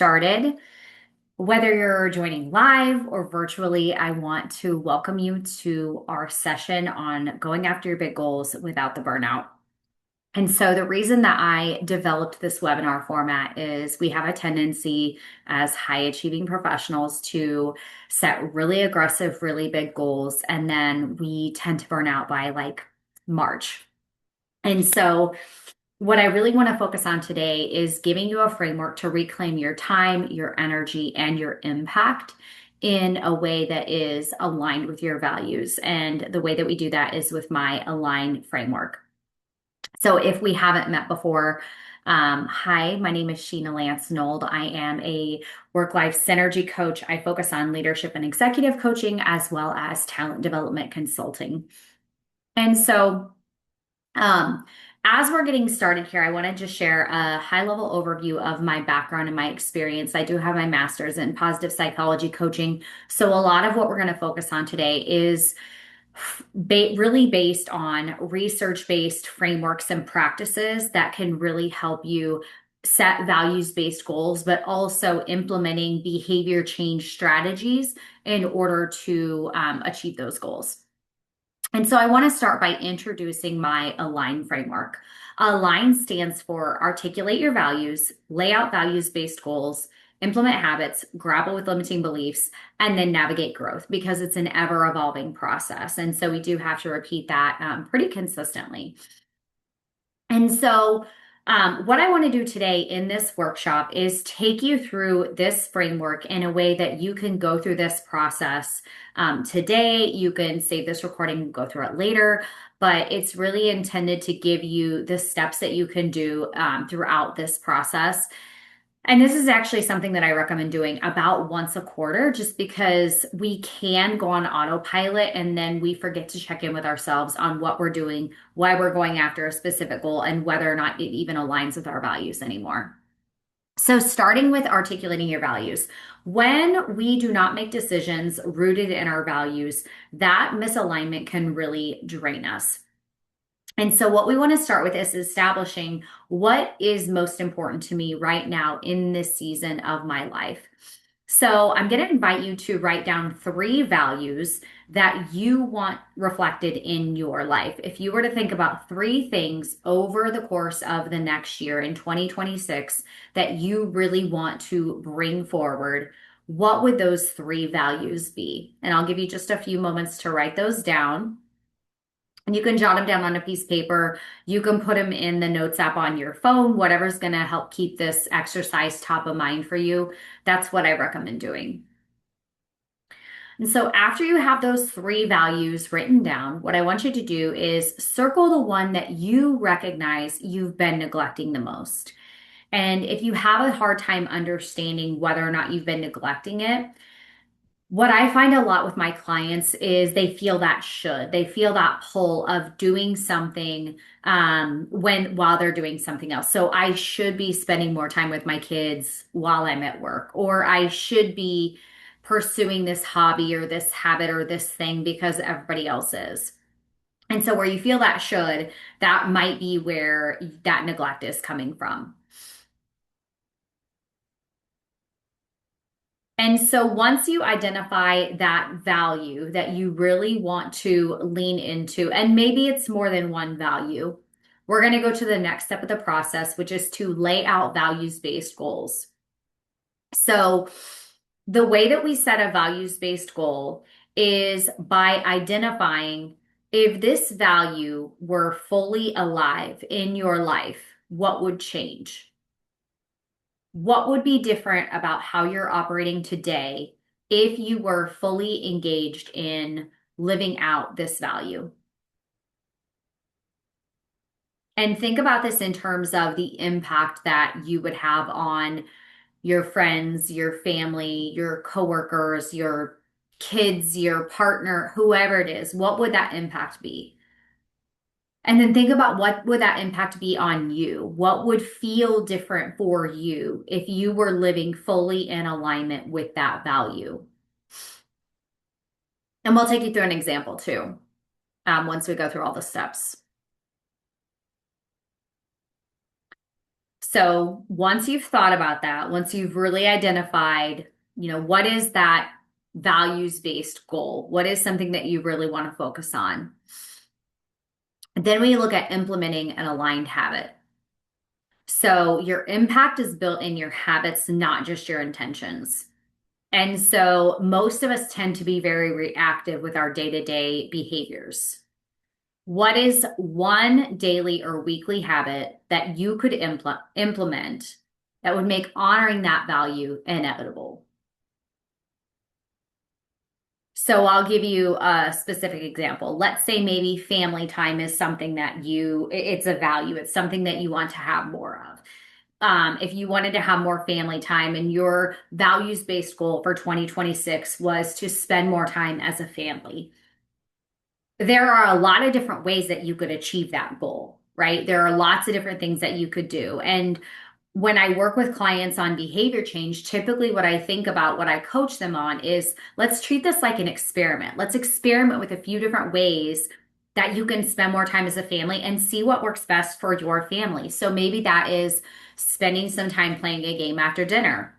Started. Whether you're joining live or virtually, I want to welcome you to our session on going after your big goals without the burnout. And so, the reason that I developed this webinar format is we have a tendency as high achieving professionals to set really aggressive, really big goals, and then we tend to burn out by like March. And so, what I really want to focus on today is giving you a framework to reclaim your time, your energy, and your impact in a way that is aligned with your values. And the way that we do that is with my Align framework. So if we haven't met before, hi, my name is Sheena Lance-Nold. I am a work-life synergy coach. I focus on leadership and executive coaching as well as talent development consulting. And so um, as we're getting started here, I want to just share a high level overview of my background and my experience. I do have my master's in positive psychology coaching. So, a lot of what we're going to focus on today is really based on research based frameworks and practices that can really help you set values based goals, but also implementing behavior change strategies in order to achieve those goals. And so I want to start by introducing my Align framework. Align stands for articulate your values, lay out values-based goals, implement habits, grapple with limiting beliefs, and then navigate growth because it's an ever-evolving process. And so we do have to repeat that pretty consistently. And so what I want to do today in this workshop is take you through this framework in a way that you can go through this process today. You can save this recording and go through it later, but it's really intended to give you the steps that you can do throughout this process. And this is actually something that I recommend doing about once a quarter, just because we can go on autopilot and then we forget to check in with ourselves on what we're doing, why we're going after a specific goal, and whether or not it even aligns with our values anymore. So, starting with articulating your values. When we do not make decisions rooted in our values, that misalignment can really drain us. And so, what we want to start with is establishing what is most important to me right now in this season of my life. So, I'm going to invite you to write down 3 values that you want reflected in your life. If you were to think about 3 things over the course of the next year in 2026 that you really want to bring forward, what would those 3 values be? And I'll give you just a few moments to write those down. And you can jot them down on a piece of paper. You can put them in the notes app on your phone, whatever's going to help keep this exercise top of mind for you. That's what I recommend doing. And so after you have those 3 values written down, what I want you to do is circle the one that you recognize you've been neglecting the most. And if you have a hard time understanding whether or not you've been neglecting it, what I find a lot with my clients is they feel that they feel that pull of doing something while they're doing something else. So I should be spending more time with my kids while I'm at work, or I should be pursuing this hobby or this habit or this thing because everybody else is. And so where you feel that should, that might be where that neglect is coming from. And so once you identify that value that you really want to lean into, and maybe it's more than one value, we're going to go to the next step of the process, which is to lay out values-based goals. So the way that we set a values-based goal is by identifying if this value were fully alive in your life, what would change? What would be different about how you're operating today if you were fully engaged in living out this value? And think about this in terms of the impact that you would have on your friends, your family, your coworkers, your kids, your partner, whoever it is. What would that impact be? And then think about what would that impact be on you? What would feel different for you if you were living fully in alignment with that value? And we'll take you through an example too, once we go through all the steps. So once you've thought about that, once you've really identified, what is that values-based goal? What is something that you really want to focus on? Then we look at implementing an aligned habit. So your impact is built in your habits, not just your intentions. And so most of us tend to be very reactive with our day-to-day behaviors. What is one daily or weekly habit that you could implement that would make honoring that value inevitable? So I'll give you a specific example. Let's say maybe family time is something that it's a value, it's something that you want to have more of. If you wanted to have more family time and your values-based goal for 2026 was to spend more time as a family, there are a lot of different ways that you could achieve that goal, right? There are lots of different things that you could do. And when I work with clients on behavior change, typically what I think about, what I coach them on is let's treat this like an experiment. Let's experiment with a few different ways that you can spend more time as a family and see what works best for your family. So maybe that is spending some time playing a game after dinner.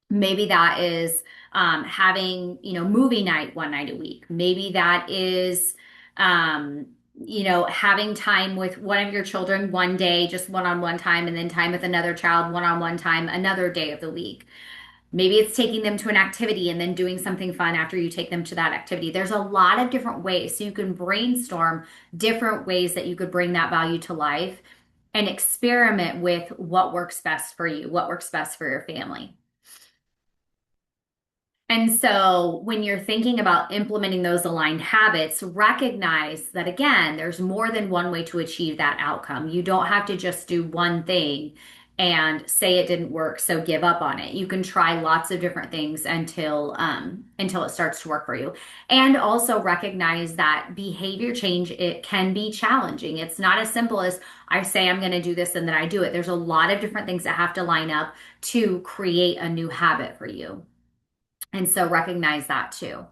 Maybe that is having, movie night one night a week. Maybe that is, um, having time with one of your children one day, just one-on-one time, and then time with another child one-on-one time another day of the week. Maybe it's taking them to an activity and then doing something fun after you take them to that activity. There's a lot of different ways. So you can brainstorm different ways that you could bring that value to life and experiment with what works best for you, what works best for your family. And so when you're thinking about implementing those aligned habits, recognize that again, there's more than one way to achieve that outcome. You don't have to just do one thing and say it didn't work, so give up on it. You can try lots of different things until it starts to work for you. And also recognize that behavior change, it can be challenging. It's not as simple as I say I'm going to do this and then I do it. There's a lot of different things that have to line up to create a new habit for you. And so recognize that too.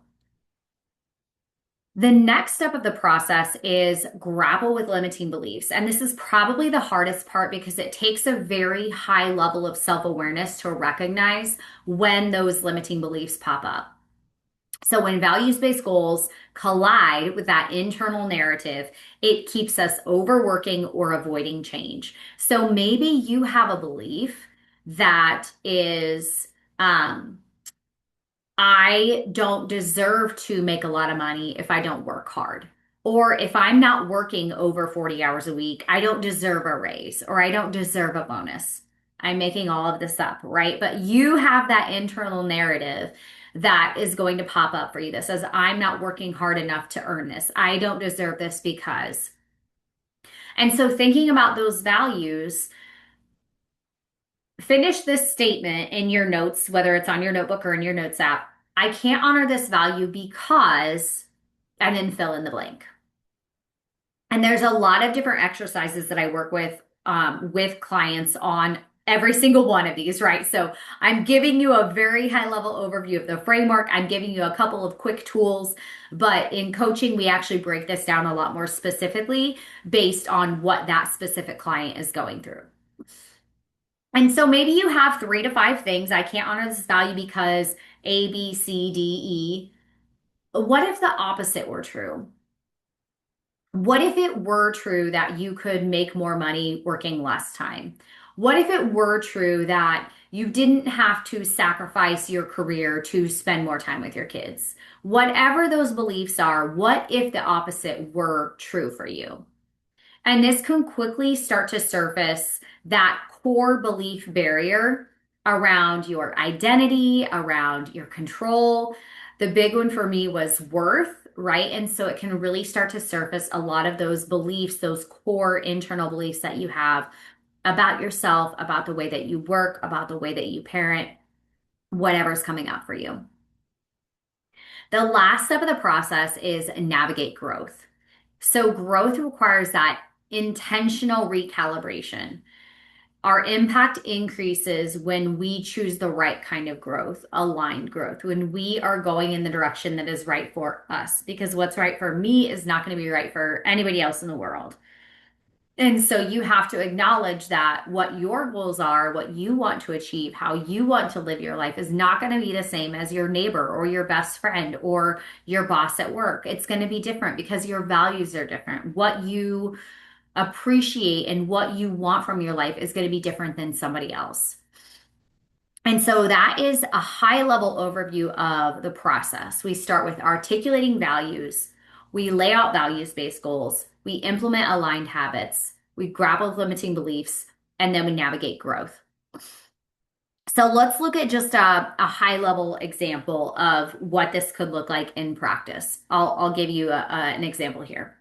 The next step of the process is grapple with limiting beliefs. And this is probably the hardest part because it takes a very high level of self-awareness to recognize when those limiting beliefs pop up. So when values-based goals collide with that internal narrative, it keeps us overworking or avoiding change. So maybe you have a belief that is, I don't deserve to make a lot of money if I don't work hard. Or if I'm not working over 40 hours a week, I don't deserve a raise or I don't deserve a bonus. I'm making all of this up, right? But you have that internal narrative that is going to pop up for you that says, I'm not working hard enough to earn this. I don't deserve this because. And so thinking about those values, finish this statement in your notes, whether it's on your notebook or in your notes app. I can't honor this value because, and then fill in the blank. And there's a lot of different exercises that I work with clients on every single one of these, right? So I'm giving you a very high level overview of the framework. I'm giving you a couple of quick tools, but in coaching, we actually break this down a lot more specifically based on what that specific client is going through. And so maybe you have 3 to 5 things. I can't honor this value because A, B, C, D, E. What if the opposite were true? What if it were true that you could make more money working less time? What if it were true that you didn't have to sacrifice your career to spend more time with your kids? Whatever those beliefs are, what if the opposite were true for you? And this can quickly start to surface that core belief barrier around your identity, around your control. The big one for me was worth, right? And so it can really start to surface a lot of those beliefs, those core internal beliefs that you have about yourself, about the way that you work, about the way that you parent, whatever's coming up for you. The last step of the process is navigate growth. So growth requires that intentional recalibration. Our impact increases when we choose the right kind of growth, aligned growth, when we are going in the direction that is right for us. Because what's right for me is not going to be right for anybody else in the world. And so you have to acknowledge that what your goals are, what you want to achieve, how you want to live your life is not going to be the same as your neighbor or your best friend or your boss at work. It's going to be different because your values are different. What you appreciate and what you want from your life is going to be different than somebody else. And so that is a high level overview of the process. We start with articulating values, we lay out values based goals, we implement aligned habits, we grapple with limiting beliefs, and then we navigate growth. So let's look at just a high level example of what this could look like in practice. I'll give you an example here.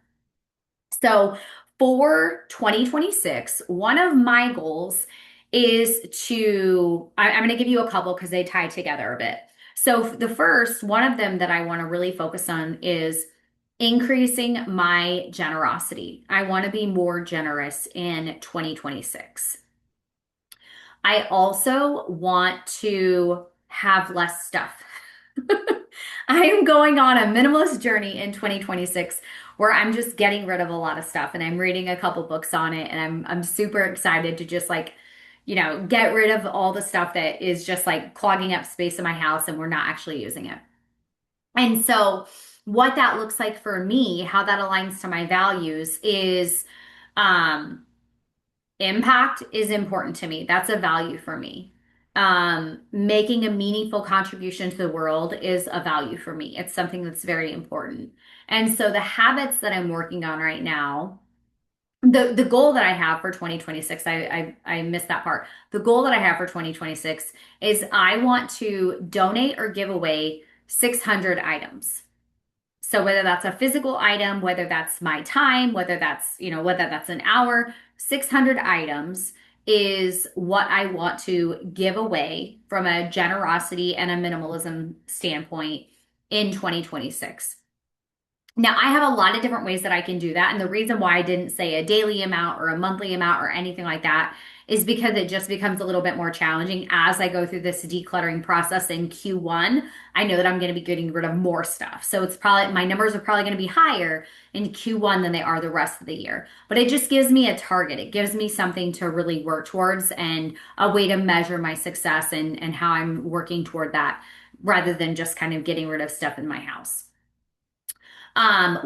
So for 2026, one of my goals is I'm going to give you a couple because they tie together a bit. So the first, one of them that I want to really focus on is increasing my generosity. I want to be more generous in 2026. I also want to have less stuff. I am going on a minimalist journey in 2026 where I'm just getting rid of a lot of stuff and I'm reading a couple books on it and I'm super excited to just like, get rid of all the stuff that is just like clogging up space in my house and we're not actually using it. And so what that looks like for me, how that aligns to my values is um impact is important to me. That's a value for me. Making a meaningful contribution to the world is a value for me. It's something that's very important. And so the habits that I'm working on right now, the goal that I have for 2026, I missed that part. The goal that I have for 2026 is I want to donate or give away 600 items. So whether that's a physical item, whether that's my time, whether that's an hour, 600 items is what I want to give away from a generosity and a minimalism standpoint in 2026. Now, I have a lot of different ways that I can do that. And the reason why I didn't say a daily amount or a monthly amount or anything like that is because it just becomes a little bit more challenging as I go through this decluttering process in Q1. I know that I'm going to be getting rid of more stuff. So it's probably, my numbers are probably going to be higher in Q1 than they are the rest of the year. But it just gives me a target. It gives me something to really work towards and a way to measure my success and how I'm working toward that rather than just kind of getting rid of stuff in my house.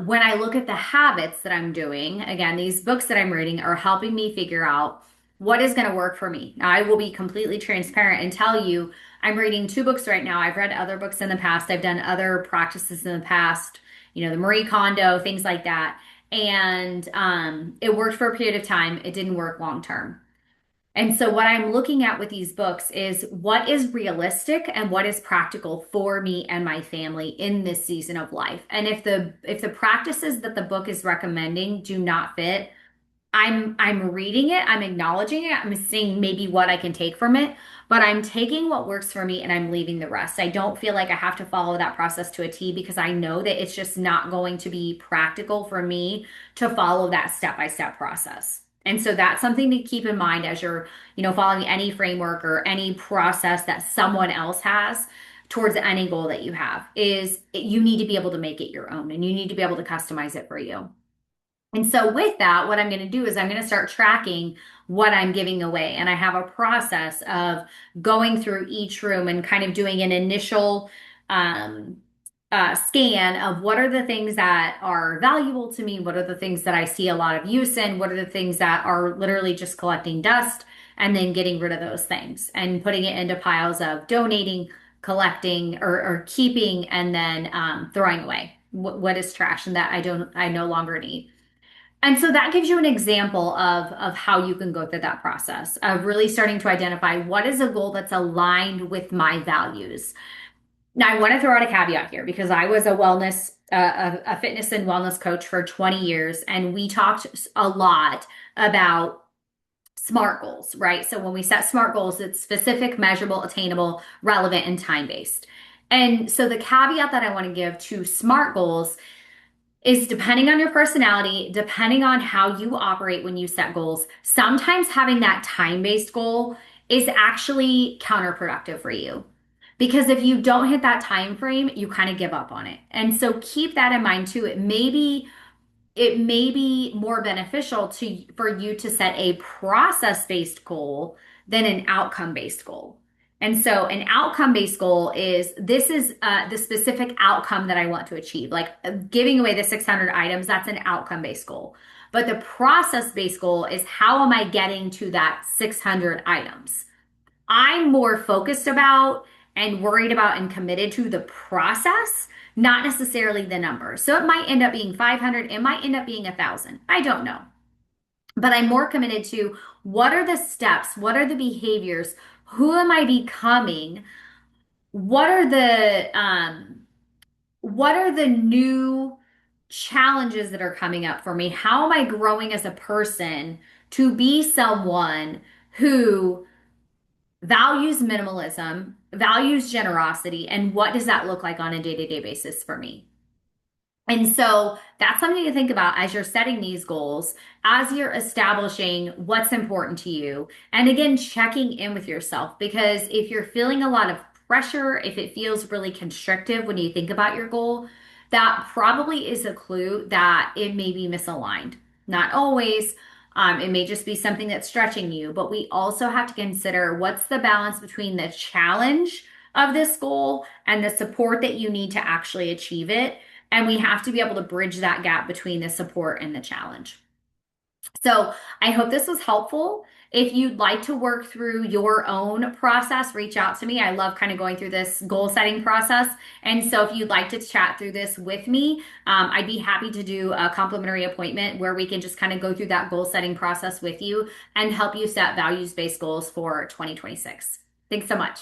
When I look at the habits that I'm doing, again, these books that I'm reading are helping me figure out what is going to work for me. Now, I will be completely transparent and tell you I'm reading two books right now. I've read other books in the past. I've done other practices in the past, the Marie Kondo, things like that. And it worked for a period of time. It didn't work long term. And so what I'm looking at with these books is what is realistic and what is practical for me and my family in this season of life. And if the practices that the book is recommending do not fit, I'm reading it, I'm acknowledging it, I'm seeing maybe what I can take from it, but I'm taking what works for me and I'm leaving the rest. I don't feel like I have to follow that process to a T because I know that it's just not going to be practical for me to follow that step-by-step process. And so that's something to keep in mind as you're, following any framework or any process that someone else has towards any goal that you have is you need to be able to make it your own and you need to be able to customize it for you. And so with that, what I'm going to do is I'm going to start tracking what I'm giving away. And I have a process of going through each room and kind of doing an initial um, scan of what are the things that are valuable to me, what are the things that I see a lot of use in, what are the things that are literally just collecting dust, and then getting rid of those things and putting it into piles of donating, collecting, or keeping, and then throwing away what is trash and that I no longer need. And so that gives you an example of how you can go through that process of really starting to identify what is a goal that's aligned with my values. Now, I want to throw out a caveat here because I was a fitness and wellness coach for 20 years, and we talked a lot about SMART goals, right? So when we set SMART goals, it's specific, measurable, attainable, relevant, and time-based. And so the caveat that I want to give to SMART goals is depending on your personality, depending on how you operate when you set goals, sometimes having that time-based goal is actually counterproductive for you. Because if you don't hit that time frame, you kind of give up on it. And so keep that in mind too. It may be it may be more beneficial for you to set a process-based goal than an outcome-based goal. And so an outcome-based goal is this is the specific outcome that I want to achieve. Like giving away the 600 items, that's an outcome-based goal. But the process-based goal is how am I getting to that 600 items? I'm more focused about and worried about and committed to the process, not necessarily the number. So it might end up being 500, it might end up being 1,000. I don't know. But I'm more committed to what are the steps? What are the behaviors? Who am I becoming? What are the new challenges that are coming up for me? How am I growing as a person to be someone who values minimalism, values generosity, and what does that look like on a day-to-day basis for me? And so that's something to think about as you're setting these goals, as you're establishing what's important to you. And again, checking in with yourself because if you're feeling a lot of pressure, if it feels really constrictive when you think about your goal, that probably is a clue that it may be misaligned. Not always. It may just be something that's stretching you, but we also have to consider what's the balance between the challenge of this goal and the support that you need to actually achieve it. And we have to be able to bridge that gap between the support and the challenge. So I hope this was helpful. If you'd like to work through your own process, reach out to me. I love kind of going through this goal setting process. And so if you'd like to chat through this with me, I'd be happy to do a complimentary appointment where we can just kind of go through that goal setting process with you and help you set values-based goals for 2026. Thanks so much.